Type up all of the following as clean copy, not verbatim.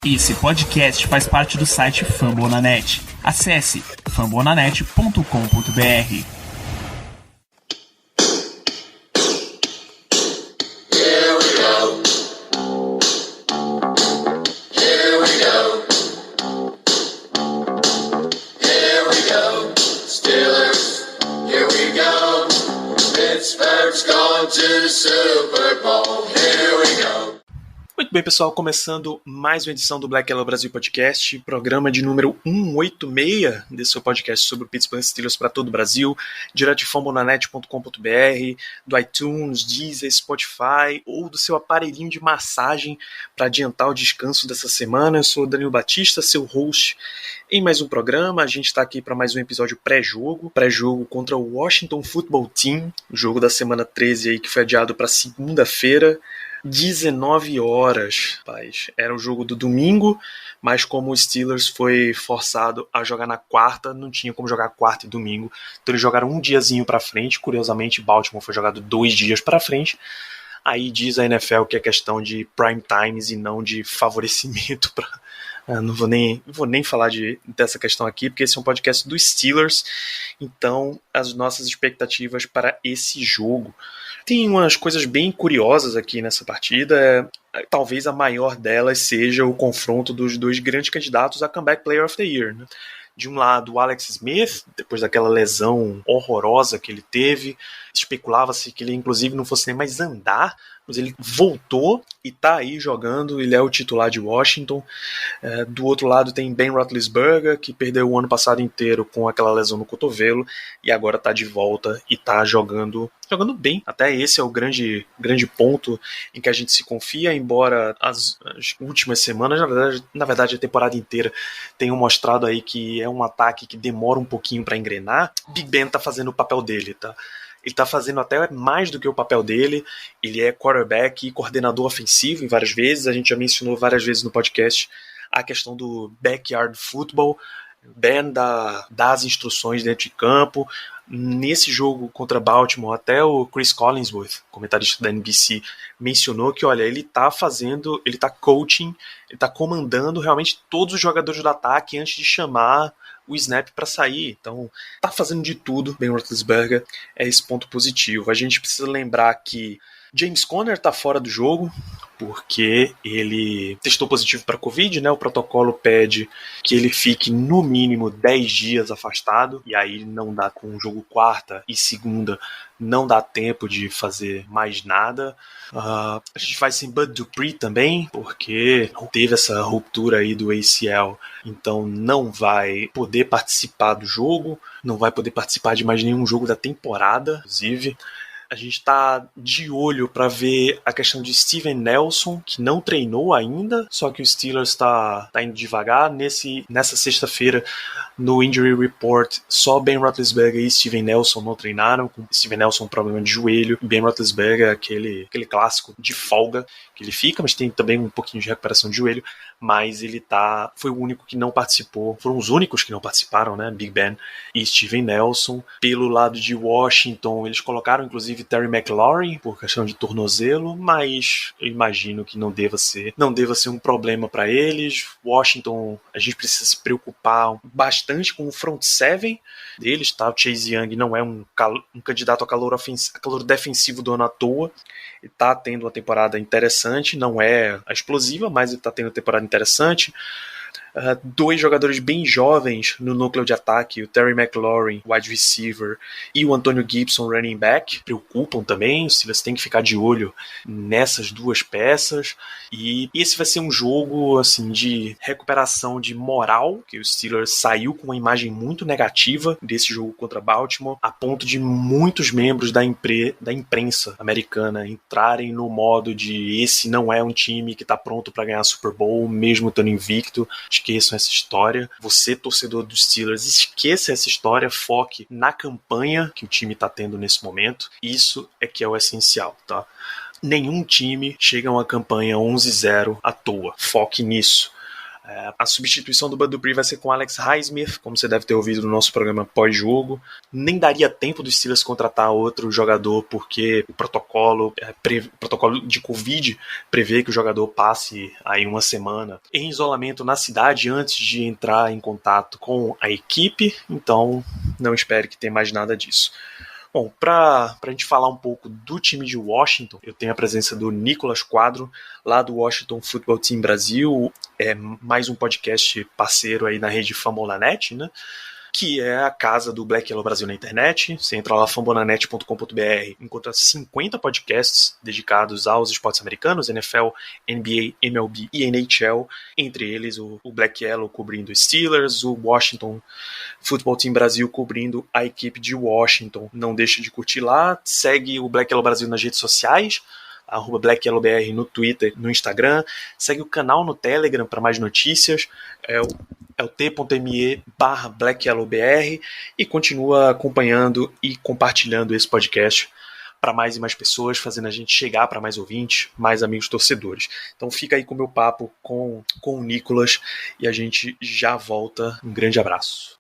Esse podcast faz parte do site Fambonanet. Acesse fambonanet.com.br. Muito bem, pessoal, começando mais uma edição do Black Yellow Brasil Podcast, programa de número 186 desse seu podcast sobre o Pittsburgh Steelers para todo o Brasil, direto de fambonanet.com.br, do iTunes, Deezer, Spotify ou do seu aparelhinho de massagem para adiantar o descanso dessa semana. Eu sou o Danilo Batista, seu host em mais um programa. A gente está aqui para mais um episódio pré-jogo contra o Washington Football Team, o jogo da semana 13 aí, que foi adiado para segunda-feira, 19 horas, rapaz. Era o jogo do domingo, mas como o Steelers foi forçado a jogar na quarta, não tinha como jogar quarta e domingo, então eles jogaram um diazinho para frente. Curiosamente, Baltimore foi jogado 2 dias para frente. Aí diz a NFL que é questão de prime times e não de favorecimento para... Não vou nem falar dessa questão aqui, porque esse é um podcast dos Steelers, então as nossas expectativas para esse jogo. Tem umas coisas bem curiosas aqui nessa partida. Talvez a maior delas seja o confronto dos dois grandes candidatos a Comeback Player of the Year, né? De um lado, o Alex Smith, depois daquela lesão horrorosa que ele teve, especulava-se que ele inclusive não fosse nem mais andar, mas ele voltou e está aí jogando, ele é o titular de Washington. Do outro lado tem Ben Roethlisberger, que perdeu o ano passado inteiro com aquela lesão no cotovelo e agora está de volta e está jogando bem. Até esse é o grande ponto em que a gente se confia, embora as últimas semanas, na verdade a temporada inteira, tenham mostrado aí que é um ataque que demora um pouquinho para engrenar. Big Ben está fazendo o papel dele, tá? Ele está fazendo até mais do que o papel dele. Ele é quarterback e coordenador ofensivo em várias vezes. A gente já mencionou várias vezes no podcast a questão do backyard football. Ben dá as instruções dentro de campo. Nesse jogo contra Baltimore, até o Chris Collinsworth, comentarista da NBC, mencionou que, olha, ele está coaching, ele está comandando realmente todos os jogadores do ataque antes de chamar o snap para sair. Então, tá fazendo de tudo. Ben Roethlisberger é esse ponto positivo. A gente precisa lembrar que James Conner tá fora do jogo porque ele testou positivo para Covid, né? O protocolo pede que ele fique no mínimo 10 dias afastado, e aí não dá, com o jogo quarta e segunda, não dá tempo de fazer mais nada. A gente vai sem Bud Dupree também, porque teve essa ruptura aí do ACL, então não vai poder participar do jogo, não vai poder participar de mais nenhum jogo da temporada, inclusive. A gente está de olho para ver a questão de Steven Nelson, que não treinou ainda, só que o Steelers está indo devagar. Nessa sexta-feira, no Injury Report, só Ben Roethlisberger e Steven Nelson não treinaram, com Steven Nelson um problema de joelho, e Ben Roethlisberger aquele clássico de folga que ele fica, mas tem também um pouquinho de recuperação de joelho, mas foi o único que não participou, foram os únicos que não participaram, né? Big Ben e Steven Nelson. Pelo lado de Washington, eles colocaram inclusive Terry McLaurin por questão de tornozelo, mas eu imagino que não deva ser um problema para eles. Washington, a gente precisa se preocupar bastante com o front seven deles, tá? O Chase Young não é um candidato a calor defensivo do ano à toa. Ele está tendo uma temporada interessante, não é a explosiva, mas ele está tendo uma temporada interessante. 2 jogadores bem jovens no núcleo de ataque, o Terry McLaurin, wide receiver, e o Antonio Gibson, running back, preocupam também. O Steelers tem que ficar de olho nessas 2 peças, e esse vai ser um jogo assim, de recuperação de moral, que o Steelers saiu com uma imagem muito negativa desse jogo contra Baltimore, a ponto de muitos membros da imprensa americana entrarem no modo de esse não é um time que está pronto para ganhar Super Bowl, mesmo estando invicto. Esqueçam essa história. Você, torcedor dos Steelers, esqueça essa história, foque na campanha que o time está tendo nesse momento. Isso é que é o essencial, tá? Nenhum time chega a uma campanha 11-0 à toa. Foque nisso. A substituição do Bud Dupree vai ser com Alex Highsmith, como você deve ter ouvido no nosso programa pós-jogo. Nem daria tempo dos Steelers contratar outro jogador, porque o protocolo de Covid prevê que o jogador passe aí uma semana em isolamento na cidade antes de entrar em contato com a equipe, então não espere que tenha mais nada disso. Bom, para a gente falar um pouco do time de Washington, eu tenho a presença do Nicolas Quadro, lá do Washington Football Team Brasil, mais um podcast parceiro aí na rede Fambonanet, né? Que é a casa do Black Yellow Brasil na internet. Você entra lá, fambonanet.com.br, encontra 50 podcasts dedicados aos esportes americanos, NFL, NBA, MLB e NHL, entre eles o Black Yellow cobrindo Steelers, o Washington Football Team Brasil cobrindo a equipe de Washington. Não deixe de curtir lá, segue o Black Yellow Brasil nas redes sociais, @BlackYellowBR no Twitter, no Instagram, segue o canal no Telegram para mais notícias, é o t.me/BlackYellowBR, e continua acompanhando e compartilhando esse podcast para mais e mais pessoas, fazendo a gente chegar para mais ouvintes, mais amigos torcedores. Então fica aí com o meu papo com o Nicolas e a gente já volta. Um grande abraço.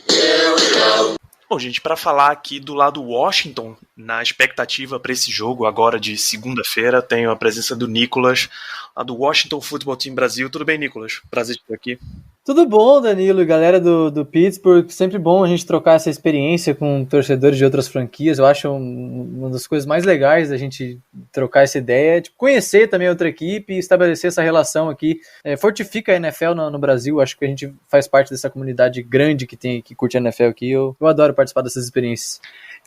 Bom, gente, para falar aqui do lado Washington, na expectativa para esse jogo agora de segunda-feira, tenho a presença do Nicolas, lá do Washington Football Team Brasil. Tudo bem, Nicolas? Prazer de estar aqui. Tudo bom, Danilo e galera do Pittsburgh. Sempre bom a gente trocar essa experiência com torcedores de outras franquias. Eu acho uma das coisas mais legais da gente trocar essa ideia, tipo, conhecer também outra equipe e estabelecer essa relação aqui. Fortifica a NFL no Brasil. Acho que a gente faz parte dessa comunidade grande que curte a NFL aqui. Eu adoro participar dessas experiências.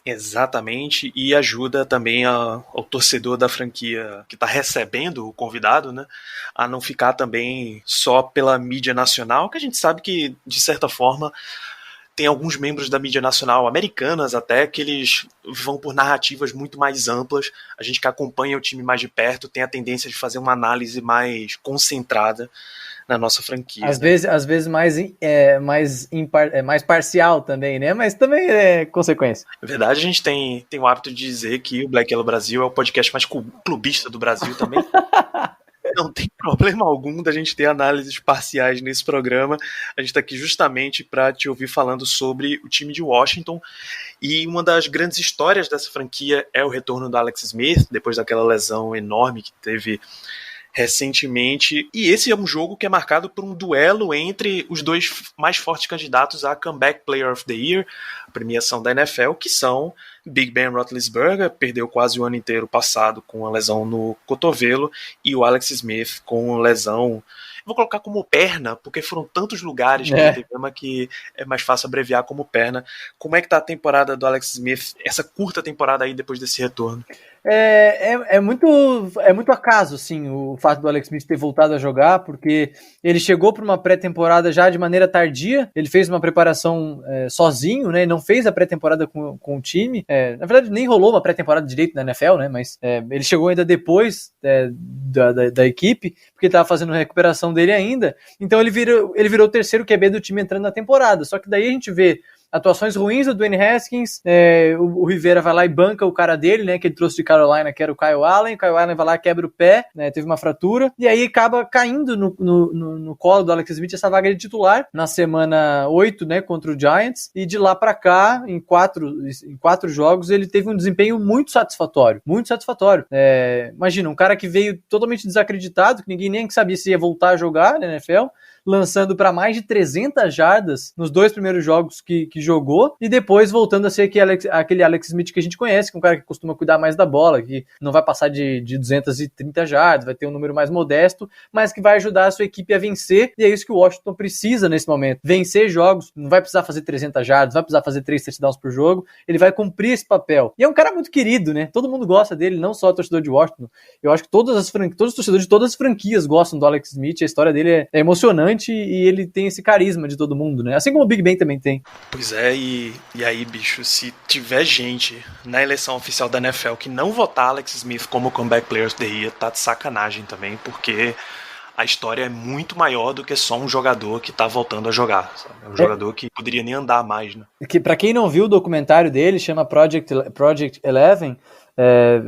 Exatamente, e ajuda também ao torcedor da franquia que está recebendo o convidado, né, a não ficar também só pela mídia nacional, que a gente sabe que, de certa forma, tem alguns membros da mídia nacional, americanas até, que eles vão por narrativas muito mais amplas. A gente que acompanha o time mais de perto tem a tendência de fazer uma análise mais concentrada na nossa franquia. Às vezes mais parcial também, né? Mas também é consequência. Na verdade, a gente tem o hábito de dizer que o Black Yellow Brasil é o podcast mais clubista do Brasil também. Não tem problema algum da gente ter análises parciais nesse programa. A gente está aqui justamente para te ouvir falando sobre o time de Washington. E uma das grandes histórias dessa franquia é o retorno do Alex Smith, depois daquela lesão enorme que teve recentemente, e esse é um jogo que é marcado por um duelo entre os dois mais fortes candidatos a Comeback Player of the Year, a premiação da NFL, que são Big Ben Roethlisberger, perdeu quase o ano inteiro passado com a lesão no cotovelo, e o Alex Smith com lesão, vou colocar como perna, porque foram tantos lugares que ele teve uma que é mais fácil abreviar como perna. Como é que tá a temporada do Alex Smith, essa curta temporada aí depois desse retorno? É muito acaso, assim, o fato do Alex Smith ter voltado a jogar, porque ele chegou para uma pré-temporada já de maneira tardia, ele fez uma preparação sozinho, né, não fez a pré-temporada com o time, na verdade nem rolou uma pré-temporada direito na NFL, né, mas ele chegou ainda depois da equipe, porque estava fazendo recuperação dele ainda, então ele virou o terceiro QB do time entrando na temporada, só que daí a gente vê atuações ruins do Dwayne Haskins, o Rivera vai lá e banca o cara dele, né, que ele trouxe de Carolina, que era o Kyle Allen vai lá, quebra o pé, né, teve uma fratura, e aí acaba caindo no colo do Alex Smith essa vaga de titular, na semana 8, né, contra o Giants, e de lá pra cá, em quatro jogos, ele teve um desempenho muito satisfatório, imagina, um cara que veio totalmente desacreditado, que ninguém nem sabia se ia voltar a jogar na NFL, lançando para mais de 300 jardas nos dois primeiros jogos que jogou, e depois voltando a ser aquele Alex Smith que a gente conhece, que é um cara que costuma cuidar mais da bola, que não vai passar de 230 jardas, vai ter um número mais modesto, mas que vai ajudar a sua equipe a vencer, e é isso que o Washington precisa nesse momento, vencer jogos, não vai precisar fazer 300 jardas, vai precisar fazer 3 touchdowns por jogo, ele vai cumprir esse papel, e é um cara muito querido, né, todo mundo gosta dele, não só o torcedor de Washington, eu acho que todos os torcedores de todas as franquias gostam do Alex Smith, a história dele é emocionante, e ele tem esse carisma de todo mundo, né? Assim como o Big Ben também tem. Pois é, e aí, bicho, se tiver gente na eleição oficial da NFL que não votar Alex Smith como Comeback Player of the Year, tá de sacanagem também, porque a história é muito maior do que só um jogador que tá voltando a jogar, sabe? É um jogador que poderia nem andar mais, né? Pra quem não viu o documentário dele, chama Project 11,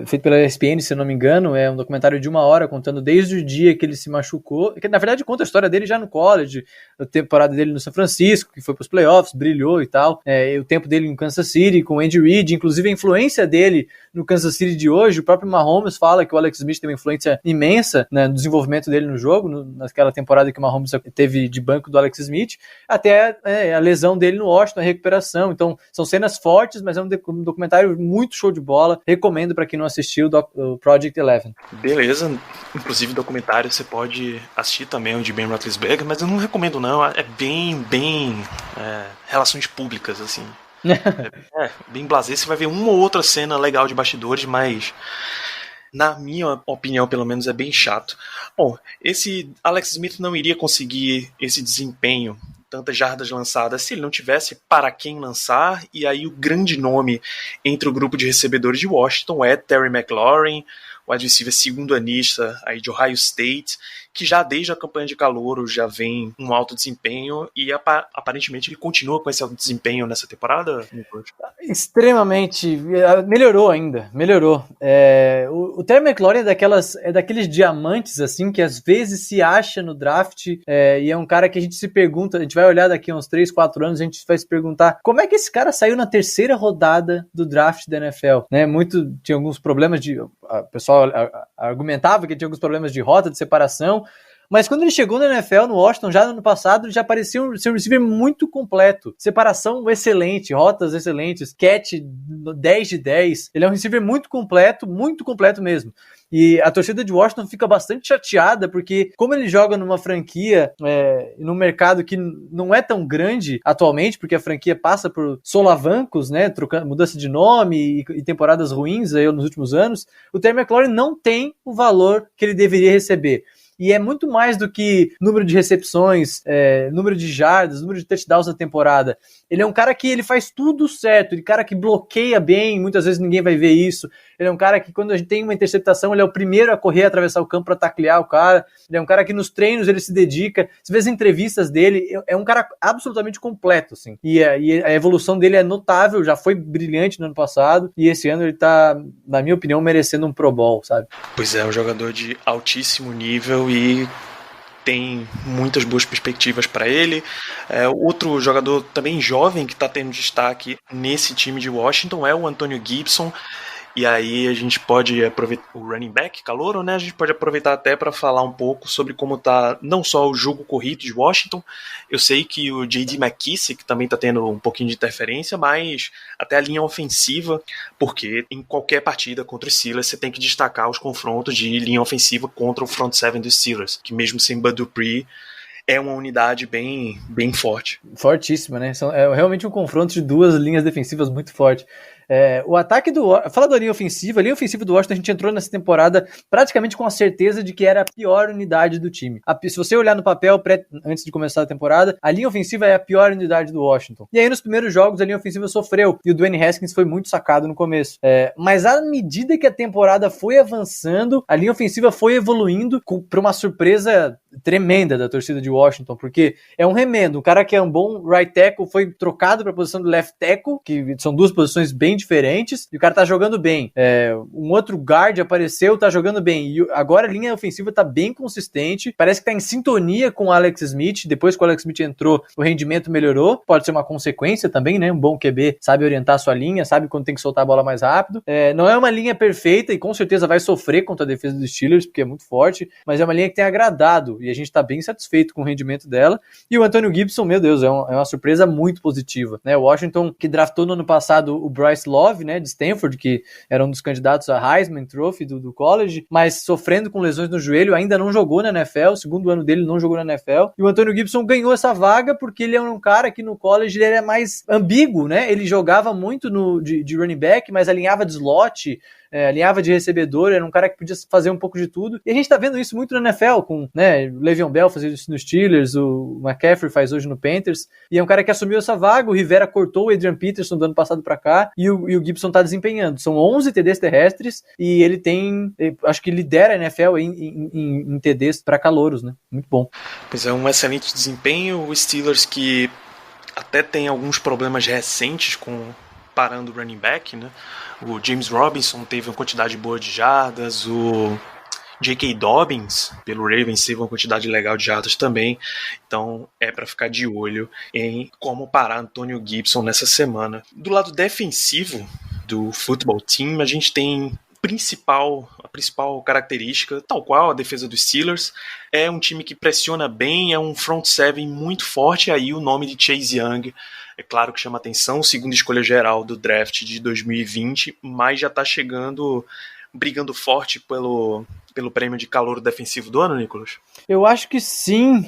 feito pela ESPN, se eu não me engano, é um documentário de 1 hora, contando desde o dia que ele se machucou, que na verdade conta a história dele já no college, a temporada dele no São Francisco, que foi para os playoffs, brilhou e tal, o tempo dele em Kansas City, com o Andy Reid, inclusive a influência dele no Kansas City de hoje. O próprio Mahomes fala que o Alex Smith tem uma influência imensa, né, no desenvolvimento dele no jogo, naquela temporada que o Mahomes teve de banco do Alex Smith, até a lesão dele no Washington, a recuperação. Então, são cenas fortes, mas é um documentário muito show de bola. Recomendo para quem não assistiu o Project Eleven. Beleza, inclusive documentário você pode assistir também, o de Ben Roethlisberger, mas eu não recomendo não, é bem relações públicas, assim. Bem blasé, você vai ver uma ou outra cena legal de bastidores, mas na minha opinião, pelo menos, é bem chato. Bom, esse Alex Smith não iria conseguir esse desempenho, tantas jardas lançadas, se ele não tivesse para quem lançar, e aí o grande nome entre o grupo de recebedores de Washington é Terry McLaurin, o wide receiver segundo-anista aí de Ohio State, que já desde a campanha de calouro já vem um alto desempenho, e aparentemente ele continua com esse alto desempenho nessa temporada? Extremamente, melhorou. O Terry McLaurin é daqueles diamantes assim que às vezes se acha no draft, e é um cara que a gente se pergunta, a gente vai olhar daqui a uns 3, 4 anos, a gente vai se perguntar como é que esse cara saiu na 3ª rodada do draft da NFL, né? Tinha alguns problemas o pessoal argumentava que tinha alguns problemas de rota, de separação, mas quando ele chegou na NFL, no Washington, já no ano passado, ele já parecia ser um receiver muito completo. Separação excelente, rotas excelentes, catch 10 de 10. Ele é um receiver muito completo mesmo. E a torcida de Washington fica bastante chateada, porque como ele joga numa franquia, num mercado que não é tão grande atualmente, porque a franquia passa por solavancos, né, mudança de nome e temporadas ruins aí nos últimos anos, o Terry McLaurin não tem o valor que ele deveria receber. E é muito mais do que número de recepções, número de jardas, número de touchdowns na temporada. Ele é um cara que ele faz tudo certo, ele é um cara que bloqueia bem, muitas vezes ninguém vai ver isso. Ele é um cara que quando a gente tem uma interceptação, ele é o primeiro a correr, a atravessar o campo para taclear o cara. Ele é um cara que nos treinos ele se dedica. Você vê as entrevistas dele, é um cara absolutamente completo, assim. E a evolução dele é notável, já foi brilhante no ano passado, e esse ano ele tá, na minha opinião, merecendo um Pro Bowl, sabe? Pois é, um jogador de altíssimo nível e tem muitas boas perspectivas para ele. Outro jogador também jovem que está tendo destaque nesse time de Washington é o Antonio Gibson. E aí a gente pode aproveitar o running back calouro, né? A gente pode aproveitar até para falar um pouco sobre como tá não só o jogo corrido de Washington. Eu sei que o J.D. McKissick também tá tendo um pouquinho de interferência, mas até a linha ofensiva, porque em qualquer partida contra os Steelers você tem que destacar os confrontos de linha ofensiva contra o front seven dos Steelers, que mesmo sem Bud Dupree é uma unidade bem forte. Fortíssima, né? É realmente um confronto de duas linhas defensivas muito forte. O ataque fala da linha ofensiva. A linha ofensiva do Washington, a gente entrou nessa temporada praticamente com a certeza de que era a pior unidade do time. Se você olhar no papel antes de começar a temporada, a linha ofensiva é a pior unidade do Washington. E aí nos primeiros jogos a linha ofensiva sofreu, e o Dwayne Haskins foi muito sacado no começo. Mas à medida que a temporada foi avançando, a linha ofensiva foi evoluindo para uma surpresa tremenda da torcida de Washington, porque é um remendo. O cara que é um bom right tackle foi trocado para a posição do left tackle, que são duas posições bem diferentes, e o cara tá jogando bem. Um outro guard apareceu, tá jogando bem, e agora a linha ofensiva tá bem consistente, parece que tá em sintonia com o Alex Smith. Depois que o Alex Smith entrou, o rendimento melhorou, pode ser uma consequência também, né? Um bom QB sabe orientar a sua linha, sabe quando tem que soltar a bola mais rápido. Não é uma linha perfeita, e com certeza vai sofrer contra a defesa dos Steelers, porque é muito forte, mas é uma linha que tem agradado, e a gente tá bem satisfeito com o rendimento dela. E o Antonio Gibson, meu Deus, é uma surpresa muito positiva, né? O Washington, que draftou no ano passado o Bryce Love, né, de Stanford, que era um dos candidatos a Heisman Trophy do college, mas sofrendo com lesões no joelho, ainda não jogou na NFL, o segundo ano dele não jogou na NFL, e o Antonio Gibson ganhou essa vaga porque ele é um cara que no college ele é mais ambíguo, né? Ele jogava muito de running back, mas alinhava de slot, alinhava de recebedor, era um cara que podia fazer um pouco de tudo, e a gente tá vendo isso muito na NFL, com, né, o Le'Veon Bell fazendo isso nos Steelers, o McCaffrey faz hoje no Panthers, e é um cara que assumiu essa vaga. O Rivera cortou o Adrian Peterson do ano passado pra cá, e o Gibson tá desempenhando. São 11 TDs terrestres, e ele acho que lidera a NFL em TDs pra calouros, né? Muito bom. Pois é, um excelente desempenho. O Steelers, que até tem alguns problemas recentes com parando o running back, né? O James Robinson teve uma quantidade boa de jardas, o J.K. Dobbins, pelo Ravens, teve uma quantidade legal de jardas também. Então é para ficar de olho em como parar Antonio Gibson nessa semana. Do lado defensivo do football team, a gente tem a principal característica, tal qual a defesa dos Steelers, é um time que pressiona bem, é um front seven muito forte, aí o nome de Chase Young é claro que chama atenção, segunda escolha geral do draft de 2020, mas já está chegando, brigando forte pelo prêmio de calouro defensivo do ano, Nicolas? Eu acho que sim,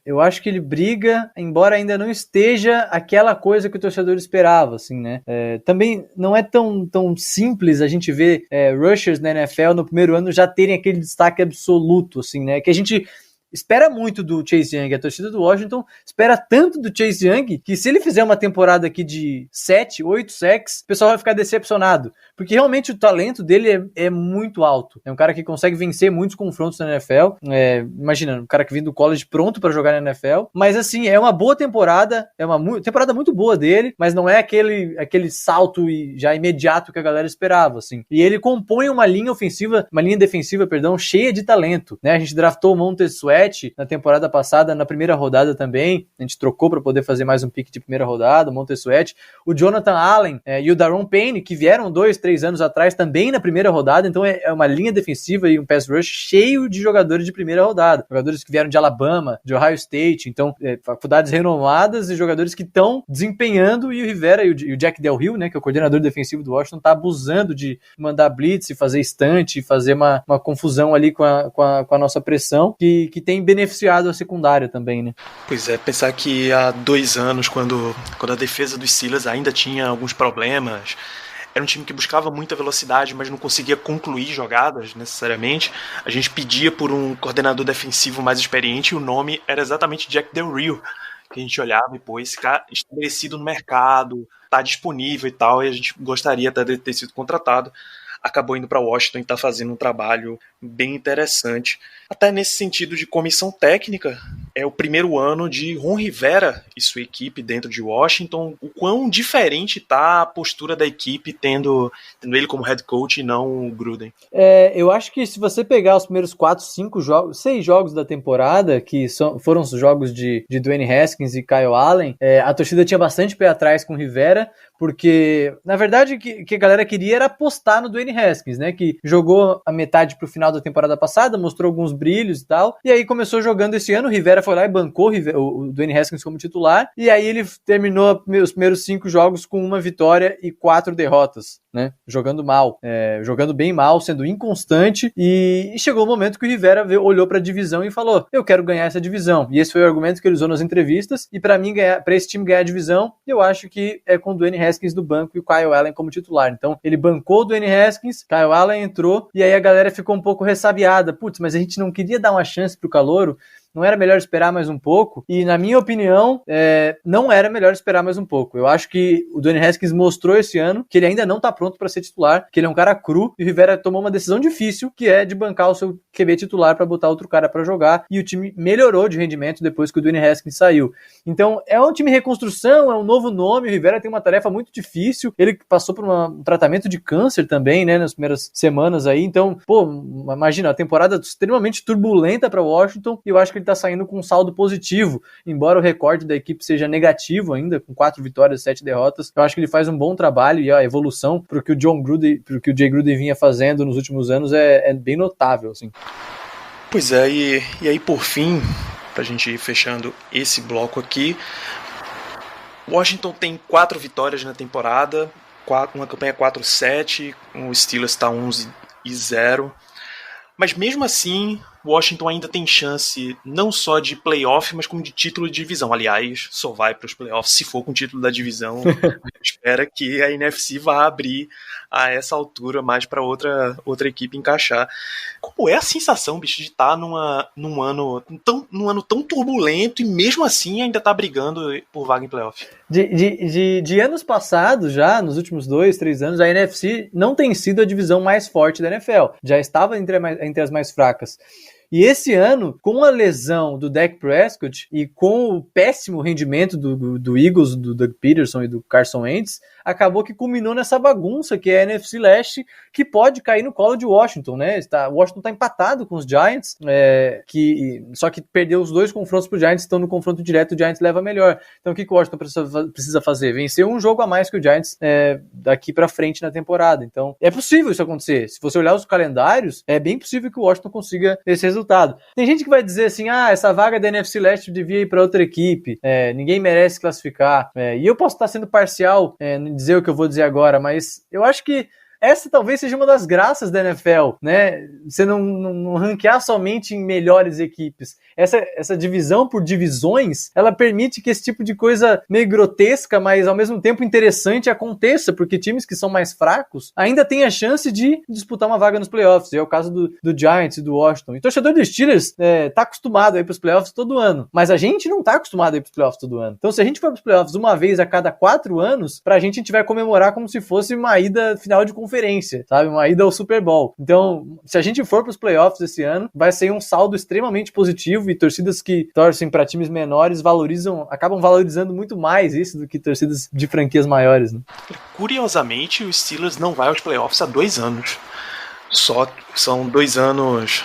eu acho que ele briga, embora ainda não esteja aquela coisa que o torcedor esperava, assim, né? Também não é tão simples a gente ver rushers na NFL no primeiro ano já terem aquele destaque absoluto, assim, né? Que a gente espera muito do Chase Young, a torcida do Washington espera tanto do Chase Young que se ele fizer uma temporada aqui de 7, 8 sacks, o pessoal vai ficar decepcionado, porque realmente o talento dele é muito alto, é um cara que consegue vencer muitos confrontos na NFL, imagina, um cara que vem do college pronto para jogar na NFL, mas assim, é uma boa temporada, é uma temporada muito boa dele, mas não é aquele salto já imediato que a galera esperava, assim, e ele compõe uma linha defensiva, cheia de talento, né, a gente draftou o Montez Sweat na temporada passada, na primeira rodada também, a gente trocou para poder fazer mais um pick de primeira rodada, o Montez Sweat, o Jonathan Allen e o Daron Payne, que vieram 2-3 anos atrás também na primeira rodada, então é uma linha defensiva e um pass rush cheio de jogadores de primeira rodada, jogadores que vieram de Alabama, de Ohio State, então faculdades renomadas e jogadores que estão desempenhando, e o Rivera e o Jack Del Rio, né, que é o coordenador defensivo do Washington, tá abusando de mandar blitz e fazer stunt e fazer uma confusão ali com a nossa pressão, que tem beneficiado a secundária também, né? Pois é, pensar que há 2 anos, quando a defesa dos Steelers ainda tinha alguns problemas, era um time que buscava muita velocidade, mas não conseguia concluir jogadas necessariamente. A gente pedia por um coordenador defensivo mais experiente e o nome era exatamente Jack Del Rio, que a gente olhava e, pô, esse cara estabelecido no mercado, tá disponível e tal, e a gente gostaria até de ter sido contratado. Acabou indo para Washington e está fazendo um trabalho bem interessante. Até nesse sentido de comissão técnica, é o primeiro ano de Ron Rivera e sua equipe dentro de Washington. O quão diferente está a postura da equipe tendo ele como head coach e não o Gruden? Eu acho que se você pegar os primeiros 4, 5 jogos, 6 jogos da temporada, que foram os jogos de Dwayne Haskins e Kyle Allen, a torcida tinha bastante pé atrás com o Rivera, porque, na verdade, o que a galera queria era apostar no Dwayne Haskins, né, que jogou a metade pro final da temporada passada, mostrou alguns brilhos e tal, e aí começou jogando esse ano, o Rivera foi lá e bancou o Dwayne Haskins como titular, e aí ele terminou os primeiros 5 jogos com 1 vitória e 4 derrotas, né, jogando mal, jogando bem mal, sendo inconstante, e chegou o momento que o Rivera olhou pra divisão e falou, eu quero ganhar essa divisão, e esse foi o argumento que ele usou nas entrevistas, e pra mim, pra esse time ganhar a divisão, eu acho que é com o Dwayne Haskins no banco e o Kyle Allen como titular. Então, ele bancou o Dwayne Haskins, Kyle Allen entrou, e aí a galera ficou um pouco ressabiada. Putz, mas a gente não queria dar uma chance pro calouro? Não era melhor esperar mais um pouco? E, na minha opinião, não era melhor esperar mais um pouco. Eu acho que o Dwayne Haskins mostrou esse ano que ele ainda não tá pronto para ser titular, que ele é um cara cru, e o Rivera tomou uma decisão difícil, que é de bancar o seu QB titular para botar outro cara para jogar, e o time melhorou de rendimento depois que o Dwayne Haskins saiu. Então, é um time em reconstrução, é um novo nome, o Rivera tem uma tarefa muito difícil, ele passou por um tratamento de câncer também, né, nas primeiras semanas aí, então, pô, imagina, a temporada extremamente turbulenta para Washington, e eu acho que ele tá saindo com um saldo positivo, embora o recorde da equipe seja negativo ainda, com 4 vitórias e 7 derrotas. Eu acho que ele faz um bom trabalho e a evolução pro que o Jay Gruden vinha fazendo nos últimos anos é bem notável, assim. Pois é, e aí por fim, pra gente ir fechando esse bloco aqui, Washington tem 4 vitórias na temporada, uma campanha 4-7, o Steelers está 11-0, mas mesmo assim Washington ainda tem chance não só de playoff, mas como de título de divisão. Aliás, só vai para os playoffs se for com o título da divisão. Espera que a NFC vá abrir a essa altura mais para outra equipe encaixar. Como é a sensação, bicho, de estar num ano tão turbulento e mesmo assim ainda tá brigando por vaga em playoff? De anos passados, já nos últimos 2, 3 anos, a NFC não tem sido a divisão mais forte da NFL. Já estava entre as mais fracas. E esse ano, com a lesão do Dak Prescott e com o péssimo rendimento do Eagles, do Doug Peterson e do Carson Wentz, acabou que culminou nessa bagunça que é a NFC Leste, que pode cair no colo de Washington, né? Washington tá empatado com os Giants, só que perdeu os 2 confrontos pro Giants, então no confronto direto o Giants leva melhor. Então o que o Washington precisa fazer? Vencer um jogo a mais que o Giants daqui pra frente na temporada. Então é possível isso acontecer. Se você olhar os calendários, é bem possível que o Washington consiga esse resultado. Tem gente que vai dizer assim, essa vaga da NFC Leste devia ir para outra equipe, ninguém merece classificar, e eu posso estar sendo parcial em dizer o que eu vou dizer agora, mas eu acho que essa talvez seja uma das graças da NFL, né? Você não ranquear somente em melhores equipes. Essa divisão por divisões, ela permite que esse tipo de coisa meio grotesca, mas ao mesmo tempo interessante aconteça, porque times que são mais fracos ainda têm a chance de disputar uma vaga nos playoffs. É o caso do Giants e do Washington. E o torcedor dos Steelers tá acostumado a ir para os playoffs todo ano, mas a gente não tá acostumado a ir para os playoffs todo ano. Então se a gente for para os playoffs uma vez a cada 4 anos, pra gente a gente vai comemorar como se fosse uma ida final de conferência, sabe? Uma ida ao Super Bowl. Então, se a gente for para os playoffs esse ano, vai ser um saldo extremamente positivo e torcidas que torcem para times menores acabam valorizando muito mais isso do que torcidas de franquias maiores, né? Curiosamente, o Steelers não vai aos playoffs há 2 anos. Só são 2 anos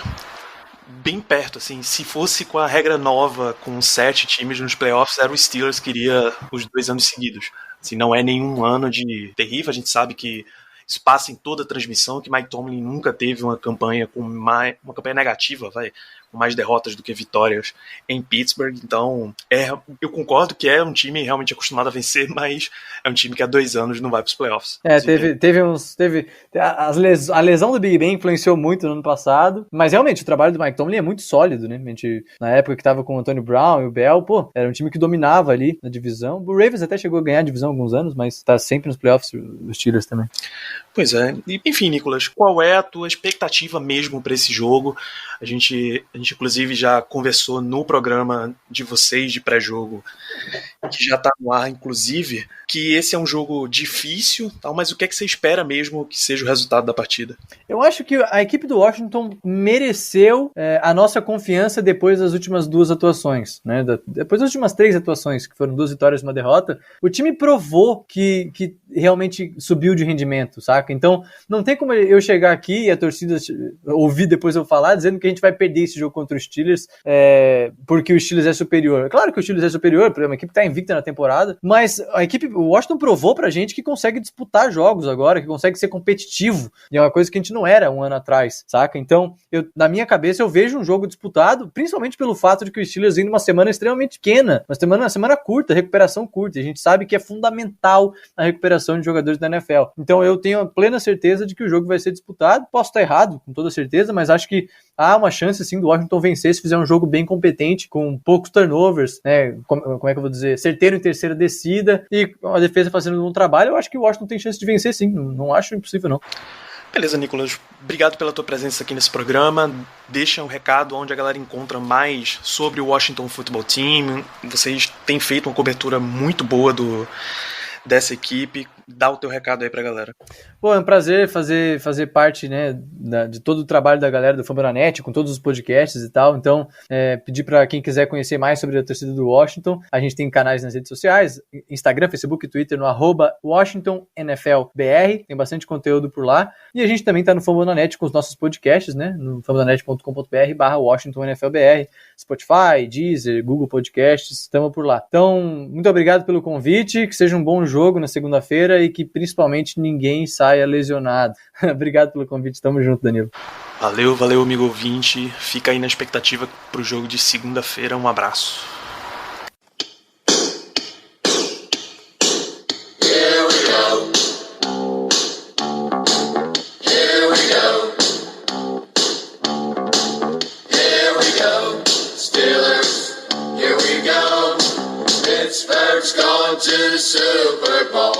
bem perto, assim. Se fosse com a regra nova, com 7 times nos playoffs, era o Steelers que iria os 2 anos seguidos. Assim, não é nenhum ano de terrível, a gente sabe que isso passa em toda a transmissão, que Mike Tomlin nunca teve uma campanha negativa, com mais derrotas do que vitórias em Pittsburgh. Então, eu concordo que é um time realmente acostumado a vencer, mas é um time que há 2 anos não vai para os playoffs. A lesão do Big Ben influenciou muito no ano passado, mas realmente o trabalho do Mike Tomlin é muito sólido, né? Na época que estava com o Antonio Brown e o Bell, era um time que dominava ali na divisão. O Ravens até chegou a ganhar a divisão há alguns anos, mas está sempre nos playoffs, os Steelers também. Pois é. Enfim, Nicolas, qual é a tua expectativa mesmo para esse jogo? A gente inclusive já conversou no programa de vocês de pré-jogo, que já está no ar, inclusive, que esse é um jogo difícil, mas o que é que você espera mesmo que seja o resultado da partida? Eu acho que a equipe do Washington mereceu a nossa confiança depois das últimas 2 atuações, né? Depois das últimas 3 atuações, que foram 2 vitórias e 1 derrota, o time provou que realmente subiu de rendimento, saca? Então, não tem como eu chegar aqui e a torcida ouvir depois eu falar, dizendo que a gente vai perder esse jogo contra os Steelers porque o Steelers é superior. Claro que o Steelers é superior, porque uma equipe que tá invicta na temporada, mas o Washington provou pra gente que consegue disputar jogos agora, que consegue ser competitivo, e é uma coisa que a gente não era um ano atrás, saca? Então, na minha cabeça, eu vejo um jogo disputado, principalmente pelo fato de que o Steelers vem numa semana extremamente pequena, uma semana curta, recuperação curta, e a gente sabe que é fundamental a recuperação de jogadores da NFL. Então, eu tenho a plena certeza de que o jogo vai ser disputado. Posso estar errado, com toda certeza, mas acho que há uma chance, sim, do Washington vencer se fizer um jogo bem competente, com poucos turnovers, né? Como é que eu vou dizer? Certeiro em terceira descida e a defesa fazendo um trabalho. Eu acho que o Washington tem chance de vencer, sim. Não acho impossível, não. Beleza, Nicolas. Obrigado pela tua presença aqui nesse programa. Deixa um recado onde a galera encontra mais sobre o Washington Football Team. Vocês têm feito uma cobertura muito boa dessa equipe. Dá o teu recado aí pra galera. Pô, é um prazer fazer parte, né, de todo o trabalho da galera do Fambonanet, com todos os podcasts e tal. Então, pedir pra quem quiser conhecer mais sobre a torcida do Washington, a gente tem canais nas redes sociais, Instagram, Facebook e Twitter, no @WashingtonNFLBR, tem bastante conteúdo por lá. E a gente também tá no Fambonanet com os nossos podcasts, né, no fambonanet.com.br/WashingtonNFLBR, Spotify, Deezer, Google Podcasts, estamos por lá. Então, muito obrigado pelo convite, que seja um bom jogo na segunda-feira e que principalmente ninguém saia lesionado. Obrigado pelo convite, tamo junto, Danilo. Valeu, amigo ouvinte. Fica aí na expectativa pro jogo de segunda-feira. Um abraço. Pittsburgh's gone to the Super Bowl.